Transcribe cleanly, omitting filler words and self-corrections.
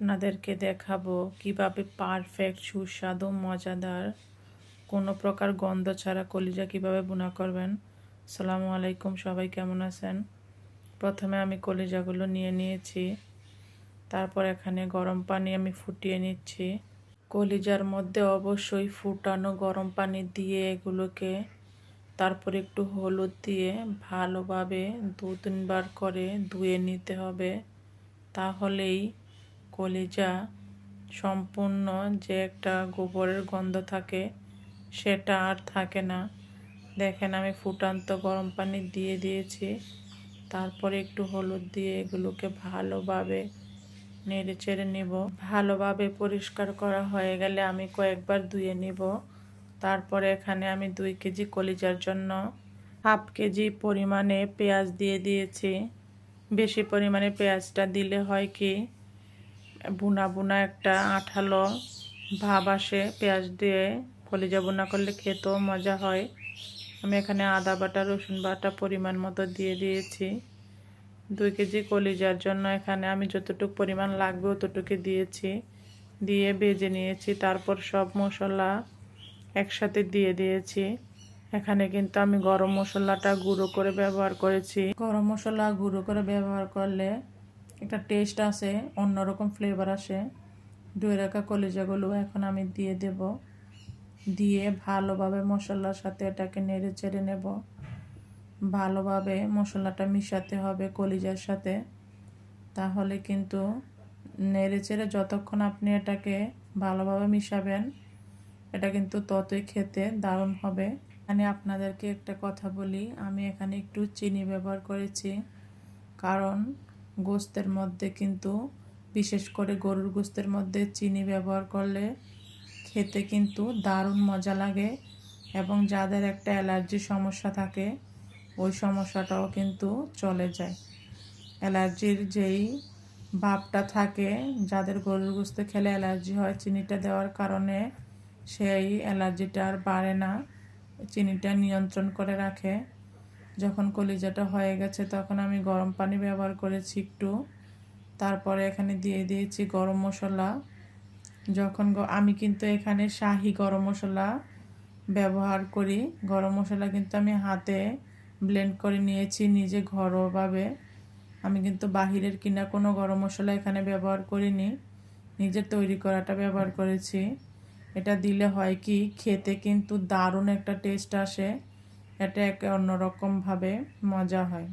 আপনাদেরকে দেখাবো কিভাবে পারফেক্ট সুস্বাদু মজাদার কোনো প্রকার গন্ধ ছাড়া কলিজা কিভাবে ভুনা করবেন। আসসালামু আলাইকুম, সবাই কেমন আছেন? প্রথমে আমি কলিজাগুলো নিয়ে নিয়েছি, তারপর এখানে গরম পানি আমি ফুটিয়ে নিচ্ছি। কলিজার মধ্যে অবশ্যই ফুটানো গরম পানি দিয়ে এগুলোকে তারপর একটু হলুদ দিয়ে ভালোভাবে 2-3 বার করে ধুয়ে নিতে হবে। তাহলেই কলিজা সম্পূর্ণ যে একটা গোবরের গন্ধ থাকে সেটা আর থাকে না। দেখেন, আমি ফুটান্ত গরম পানি দিয়ে দিয়েছি, তারপরে একটু হলুদ দিয়ে এগুলোকে ভালোভাবে নেড়ে চেড়ে নিব। ভালোভাবে পরিষ্কার করা হয়ে গেলে আমি কয়েকবার ধুয়ে নিব। তারপরে এখানে আমি 2 কেজি কলিজার জন্য হাফ কেজি পরিমাণে পেঁয়াজ দিয়ে দিয়েছি। বেশি পরিমাণে পেঁয়াজটা দিলে হয় কি, বুনা বুনা একটা আঠালো ভাব আসে। পেঁয়াজ দিয়ে কলিজা বুনা করলে খেতেও মজা হয়। আমি এখানে আদা বাটা রসুন বাটা পরিমাণ মতো দিয়ে দিয়েছি। 2 কেজি কলিজার জন্য এখানে আমি যতটুকু পরিমাণ লাগবে অতটুকু দিয়েছি, দিয়ে ভেজে নিয়েছি। তারপর সব মশলা একসাথে দিয়ে দিয়েছি। এখানে কিন্তু আমি গরম মশলাটা গুঁড়ো করে ব্যবহার করেছি। গরম মশলা গুঁড়ো করে ব্যবহার করলে একটা টেস্ট আসে, অন্যরকম ফ্লেভার আসে। ধুয়ে রাখা কলিজাগুলো এখন আমি দিয়ে দেব, দিয়ে ভালোভাবে মশলার সাথে এটাকে নেড়ে চেড়ে নেব। ভালোভাবে মশলাটা মিশাতে হবে কলিজার সাথে, তাহলে কিন্তু নেড়ে চেড়ে যতক্ষণ আপনি এটাকে ভালোভাবে মিশাবেন এটা কিন্তু ততই খেতে দারুণ হবে। এখানে আপনাদেরকে একটা কথা বলি, আমি এখানে একটু চিনি ব্যবহার করেছি, কারণ গোস্তের মধ্যে কিন্তু, বিশেষ করে গরুর গোস্তের মধ্যে চিনি ব্যবহার করলে খেতে কিন্তু দারুণ মজা লাগে, এবং যাদের একটা অ্যালার্জির সমস্যা থাকে ওই সমস্যাটাও কিন্তু চলে যায়। অ্যালার্জির যেই ভাবটা থাকে, যাদের গরুর গোস্ত খেলে অ্যালার্জি হয়, চিনিটা দেওয়ার কারণে সেই অ্যালার্জিটা আর বাড়ে না, চিনিটা নিয়ন্ত্রণ করে রাখে। যখন কলিজাটা হয়ে গেছে তখন আমি গরম পানি ব্যবহার করেছি একটু, তারপরে এখানে দিয়ে দিয়েছি গরম মশলা। যখন আমি কিন্তু এখানে শাহি গরম মশলা ব্যবহার করি। গরম মশলা কিন্তু আমি হাতে ব্লেন্ড করে নিয়েছি নিজে ঘরোয়াভাবে। আমি কিন্তু বাহিরের কিনা কোনো গরম মশলা এখানে ব্যবহার করিনি, নিজের তৈরি করাটা ব্যবহার করেছি। এটা দিলে হয় কি, খেতে কিন্তু দারুণ একটা টেস্ট আসে, এটা এক অন্যরকমভাবে মজা হয়।